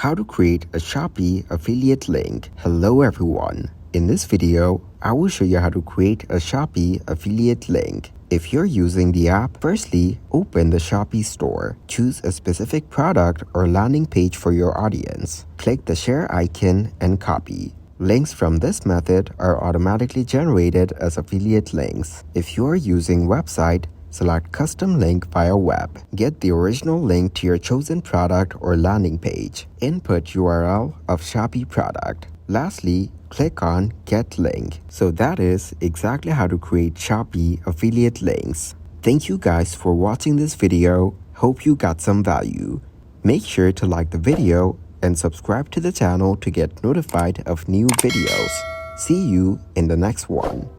How to create a Shopee affiliate link. Hello everyone. In this video, I will show you how to create a Shopee affiliate link. If you're using the app, firstly, open the Shopee store. Choose a specific product or landing page for your audience. Click the share icon and copy. Links from this method are automatically generated as affiliate links. If you are using website, select Custom Link via Web. Get the original link to your chosen product or landing page. Input URL of Shopee product. Lastly, click on Get Link. So that is exactly how to create Shopee affiliate links. Thank you guys for watching this video. Hope you got some value. Make sure to like the video and subscribe to the channel to get notified of new videos. See you in the next one.